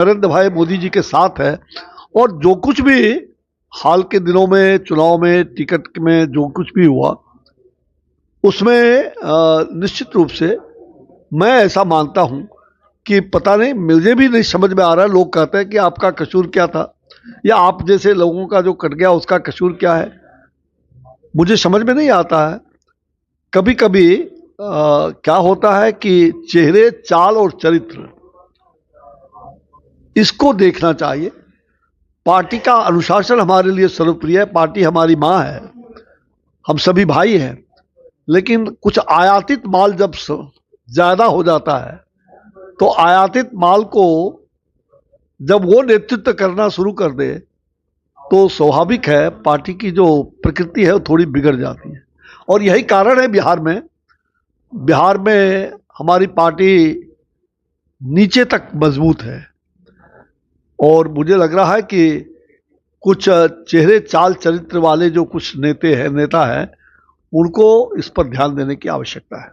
नरेंद्र भाई मोदी जी के साथ है और जो कुछ भी हाल के दिनों में चुनाव में टिकट में जो कुछ भी हुआ उसमें निश्चित रूप से मैं ऐसा मानता हूं कि पता नहीं, मुझे भी नहीं समझ में आ रहा है। लोग कहते हैं कि आपका कसूर क्या था या आप जैसे लोगों का जो कट गया उसका कसूर क्या है, मुझे समझ में नहीं आता है। कभी कभी क्या होता है कि चेहरे, चाल और चरित्र, इसको देखना चाहिए। पार्टी का अनुशासन हमारे लिए सर्वप्रिय है, पार्टी हमारी माँ है, हम सभी भाई हैं। लेकिन कुछ आयातित माल जब ज्यादा हो जाता है तो आयातित माल को जब वो नेतृत्व करना शुरू कर दे तो स्वाभाविक है पार्टी की जो प्रकृति है वो थोड़ी बिगड़ जाती है। और यही कारण है बिहार में हमारी पार्टी नीचे तक मजबूत है। और मुझे लग रहा है कि कुछ चेहरे, चाल, चरित्र वाले जो कुछ नेता हैं उनको इस पर ध्यान देने की आवश्यकता है।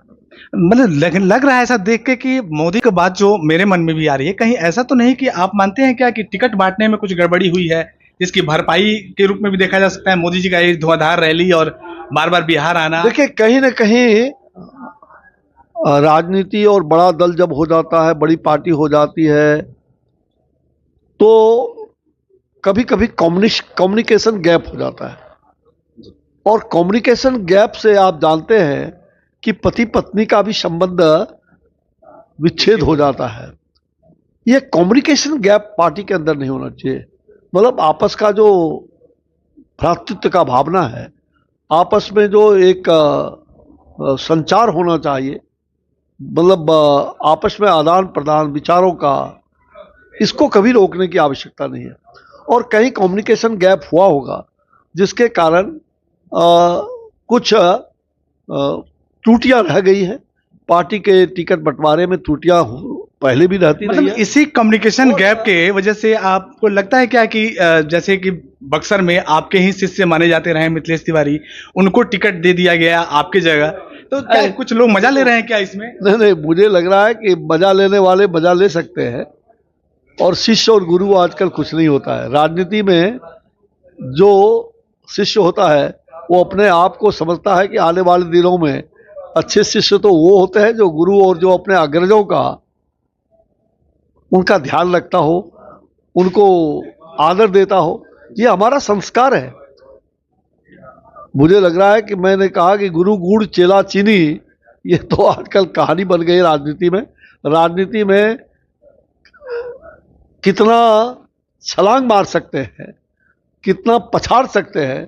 मतलब लग रहा है ऐसा देख के कि मोदी की बात जो मेरे मन में भी आ रही है, कहीं ऐसा तो नहीं कि आप मानते हैं क्या कि टिकट बांटने में कुछ गड़बड़ी हुई है, जिसकी भरपाई के रूप में भी देखा जा सकता है मोदी जी का ये धुआंधार रैली और बार बार बिहार आना? देखिए, कहीं ना कहीं राजनीति और बड़ा दल जब हो जाता है, बड़ी पार्टी हो जाती है, तो कभी कभी कम्युनिकेशन गैप हो जाता है। और कम्युनिकेशन गैप से आप जानते हैं कि पति पत्नी का भी संबंध विच्छेद हो जाता है। ये कम्युनिकेशन गैप पार्टी के अंदर नहीं होना चाहिए। मतलब आपस का जो भ्रातृत्व का भावना है, आपस में जो एक संचार होना चाहिए, मतलब आपस में आदान प्रदान विचारों का, इसको कभी रोकने की आवश्यकता नहीं है। और कहीं कम्युनिकेशन गैप हुआ होगा जिसके कारण कुछ त्रुटियां रह गई हैं। पार्टी के टिकट बंटवारे में त्रुटियां पहले भी रहती रही है। इसी कम्युनिकेशन गैप के वजह से आपको लगता है क्या कि जैसे कि बक्सर में आपके ही शिष्य माने जाते रहे मिथिलेश तिवारी, उनको टिकट दे दिया गया आपकी जगह, तो क्या कुछ लोग मजा ले रहे हैं क्या इसमें? नहीं, मुझे लग रहा है कि मजा लेने वाले मजा ले सकते हैं। और शिष्य और गुरु आजकल कुछ नहीं होता है। राजनीति में जो शिष्य होता है वो अपने आप को समझता है कि आने वाले दिनों में अच्छे शिष्य तो वो होते हैं जो गुरु और जो अपने अग्रजों का, उनका ध्यान रखता हो, उनको आदर देता हो। ये हमारा संस्कार है। मुझे लग रहा है कि मैंने कहा कि गुरु गुड़ चेला चीनी, ये तो आजकल कहानी बन गई राजनीति में। राजनीति में कितना छलांग मार सकते हैं, कितना पछाड़ सकते हैं,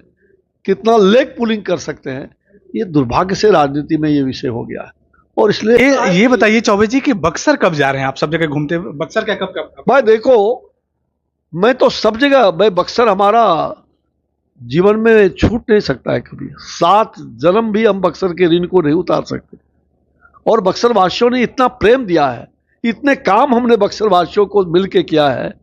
कितना लेग पुलिंग कर सकते हैं, ये दुर्भाग्य से राजनीति में ये विषय हो गया है। और इसलिए ये बताइए चौबे जी कि बक्सर कब जा रहे हैं आप? सब जगह घूमते, बक्सर क्या कब? भाई देखो, मैं तो सब जगह, मैं बक्सर हमारा जीवन में छूट नहीं सकता है कभी। 7 जन्म भी हम बक्सर के ऋण को नहीं उतार सकते। और बक्सर वासियों ने इतना प्रेम दिया है, इतने काम हमने बक्सर वासियों को मिलके किया है।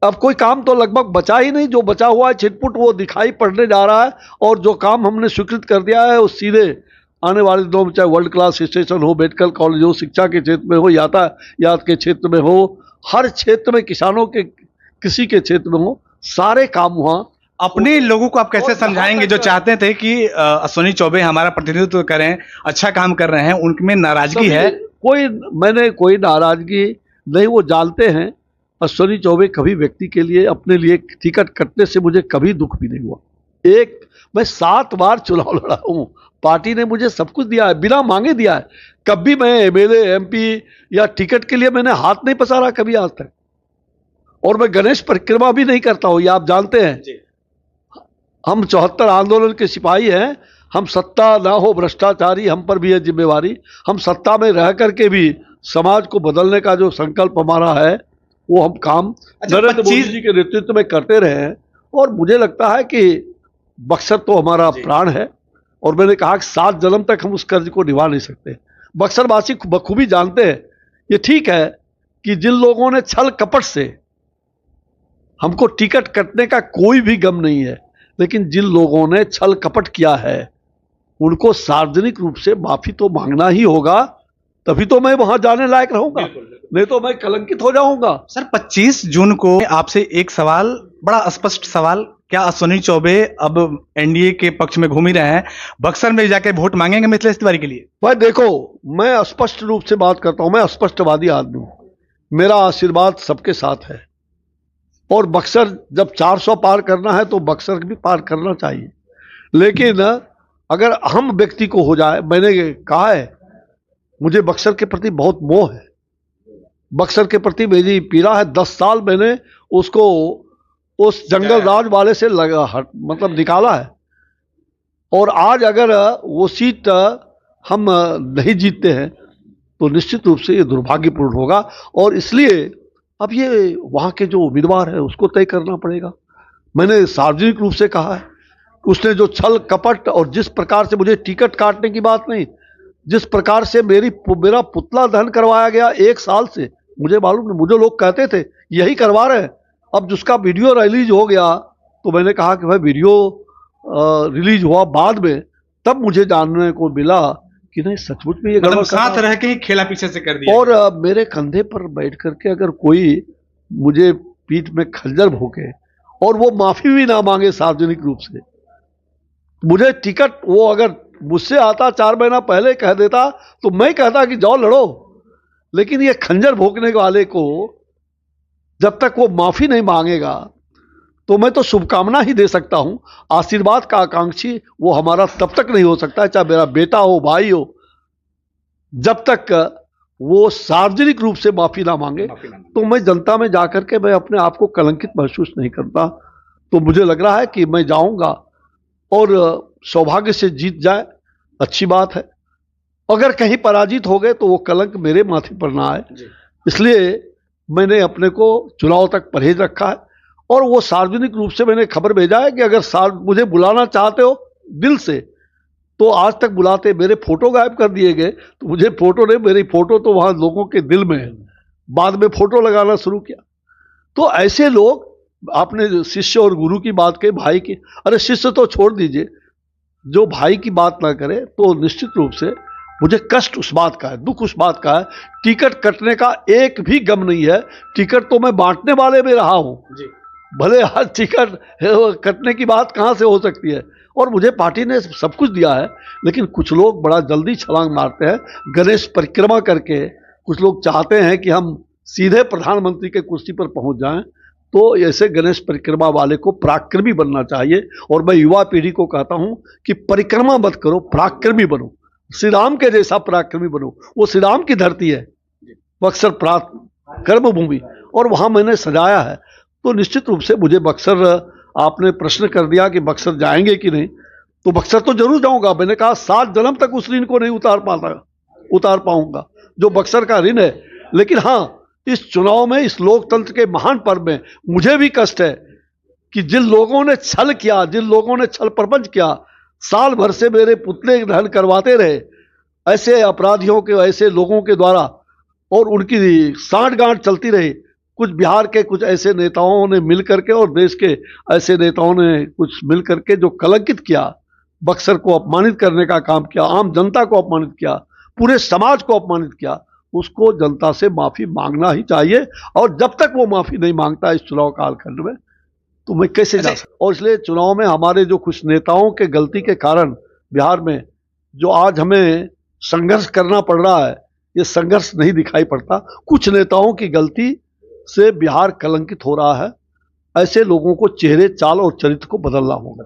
अब कोई काम तो लगभग बचा ही नहीं, जो बचा हुआ है छिटपुट वो दिखाई पड़ने जा रहा है। और जो काम हमने स्वीकृत कर दिया है वो सीधे आने वाले दिनों में, चाहे वर्ल्ड क्लास स्टेशन हो, मेडिकल कॉलेज हो, शिक्षा के क्षेत्र में हो, यातायात के क्षेत्र में हो, हर क्षेत्र में, किसानों के किसी के क्षेत्र में हो, सारे काम वहाँ। अपने लोगों को आप कैसे समझाएंगे जो चाहते थे कि अश्विनी चौबे हमारा प्रतिनिधित्व करें, अच्छा काम कर रहे हैं, उनमें नाराजगी है? मैंने कोई नाराजगी नहीं, वो जानते हैं। अश्विनी चौबे कभी व्यक्ति के लिए, अपने लिए टिकट कटने से मुझे कभी दुख भी नहीं हुआ। मैं 7 बार चुनाव लड़ा हूँ, पार्टी ने मुझे सब कुछ दिया है, बिना मांगे दिया है। कभी मैं एमएलए, एमपी या टिकट के लिए मैंने हाथ नहीं पसारा कभी आज तक। और मैं गणेश परिक्रमा भी नहीं करता हूँ, ये आप जानते हैं। हम 74 आंदोलन के सिपाही हैं। हम सत्ता ना हो भ्रष्टाचारी, हम पर भी है जिम्मेवारी। हम सत्ता में रह करके भी समाज को बदलने का जो संकल्प हमारा है वो हम काम नरेंद्र मोदी जी के नेतृत्व में करते रहे हैं। और मुझे लगता है कि बक्सर तो हमारा प्राण है। और मैंने कहा कि 7 जन्म तक हम उस कर्ज को निभा नहीं सकते। बक्सरवासी बखूबी जानते हैं। ये ठीक है कि जिन लोगों ने छल कपट से, हमको टिकट कटने का कोई भी गम नहीं है, लेकिन जिन लोगों ने छल कपट किया है उनको सार्वजनिक रूप से माफी तो मांगना ही होगा, तभी तो मैं वहां जाने लायक रहूंगा, नहीं तो मैं कलंकित हो जाऊंगा। सर 25 जून को आपसे एक सवाल, बड़ा स्पष्ट सवाल, क्या अश्विनी चौबे अब एनडीए के पक्ष में घूम ही रहे हैं, बक्सर में जाके वोट मांगेंगे मिथिलेश तिवारी के लिए? भाई देखो, मैं स्पष्ट रूप से बात करता हूं, मैं स्पष्टवादी आदमी हूं, मेरा आशीर्वाद सबके साथ है, और बक्सर जब 400 पार करना है तो बक्सर भी पार करना चाहिए। लेकिन अगर हम व्यक्ति को हो जाए, मैंने कहा है मुझे बक्सर के प्रति बहुत मोह है, बक्सर के प्रति मेरी पीड़ा है। 10 साल मैंने उसको उस जंगल राज वाले से मतलब निकाला है, और आज अगर वो सीट हम नहीं जीतते हैं तो निश्चित रूप से ये दुर्भाग्यपूर्ण होगा, और इसलिए अब ये वहाँ के जो उम्मीदवार है उसको तय करना पड़ेगा। मैंने सार्वजनिक रूप से कहा है, उसने जो छल कपट और जिस प्रकार से मुझे टिकट काटने की बात नहीं, जिस प्रकार से मेरा पुतला दहन करवाया गया 1 साल से, मुझे मालूम नहीं, मुझे लोग कहते थे यही करवा रहे हैं। अब जिसका वीडियो रिलीज हो गया तो मैंने कहा कि भाई वीडियो रिलीज हुआ बाद में, तब मुझे जानने को मिला कि नहीं सचमुच में ये मतलब साथ रह के ही खेला पीछे से कर दिया। और मेरे कंधे पर बैठ करके अगर कोई मुझे पीठ में खंजर भोंके और वो माफी भी ना मांगे सार्वजनिक रूप से, मुझे टिकट वो अगर मुझसे आता 4 महीना पहले कह देता तो मैं कहता कि जाओ लड़ो, लेकिन ये खंजर भोंकने वाले को जब तक वो माफी नहीं मांगेगा तो मैं तो शुभकामना ही दे सकता हूं, आशीर्वाद का आकांक्षी वो हमारा तब तक नहीं हो सकता है, चाहे मेरा बेटा हो भाई हो, जब तक वो सार्वजनिक रूप से माफी ना मांगे। तो मैं जनता में जाकर के मैं अपने आप को कलंकित महसूस नहीं करता। तो मुझे लग रहा है कि मैं जाऊंगा और सौभाग्य से जीत जाए, अच्छी बात है। अगर कहीं पराजित हो गए तो वो कलंक मेरे माथे पर ना आए, इसलिए मैंने अपने को चुनाव तक परहेज रखा है। और वो सार्वजनिक रूप से मैंने खबर भेजा है कि अगर मुझे बुलाना चाहते हो दिल से तो आज तक बुलाते। मेरे फोटो गायब कर दिए गए तो मुझे फोटो नहीं, मेरी फोटो तो वहां लोगों के दिल में है, बाद में फोटो लगाना शुरू किया। तो ऐसे लोग, आपने शिष्य और गुरु की बात कही, भाई की, अरे शिष्य तो छोड़ दीजिए, जो भाई की बात ना करे तो निश्चित रूप से मुझे कष्ट उस बात का है, दुख उस बात का है। टिकट कटने का एक भी गम नहीं है, टिकट तो मैं बांटने वाले में रहा हूं, भले आज टिकट कटने की बात कहां से हो सकती है। और मुझे पार्टी ने सब कुछ दिया है, लेकिन कुछ लोग बड़ा जल्दी छलांग मारते हैं गणेश परिक्रमा करके। कुछ लोग चाहते हैं कि हम सीधे प्रधानमंत्री के कुर्सी पर पहुंच जाएं, तो ऐसे गणेश परिक्रमा वाले को पराक्रमी बनना चाहिए। और मैं युवा पीढ़ी को कहता हूं कि परिक्रमा मत करो, पराक्रमी बनो, श्री राम के जैसा पराक्रमी बनो। वो श्री राम की धरती है बक्सर, कर्म भूमि, और वहां मैंने सजाया है। तो निश्चित रूप से मुझे बक्सर, आपने प्रश्न कर दिया कि बक्सर जाएंगे कि नहीं, तो बक्सर तो जरूर जाऊंगा। मैंने कहा 7 जन्म तक उस ऋण को नहीं उतार पाऊंगा जो बक्सर का ऋण है। लेकिन हाँ, इस चुनाव में, इस लोकतंत्र के महान पर्व में मुझे भी कष्ट है कि जिन लोगों ने छल किया, जिन लोगों ने छल प्रपंच किया, साल भर से मेरे पुतले दहन करवाते रहे, ऐसे अपराधियों के, ऐसे लोगों के द्वारा, और उनकी सांठ-गांठ चलती रही। कुछ बिहार के कुछ ऐसे नेताओं ने मिल करके और देश के ऐसे नेताओं ने कुछ मिल करके जो कलंकित किया, बक्सर को अपमानित करने का काम किया, आम जनता को अपमानित किया, पूरे समाज को अपमानित किया, उसको जनता से माफी मांगना ही चाहिए। और जब तक वो माफी नहीं मांगता इस चुनाव कालखंड में, तो मैं कैसे जा सकता। और इसलिए चुनाव में हमारे जो कुछ नेताओं के गलती के कारण बिहार में जो आज हमें संघर्ष करना पड़ रहा है, ये संघर्ष नहीं दिखाई पड़ता। कुछ नेताओं की गलती से बिहार कलंकित हो रहा है। ऐसे लोगों को चेहरे, चाल और चरित्र को बदलना होगा।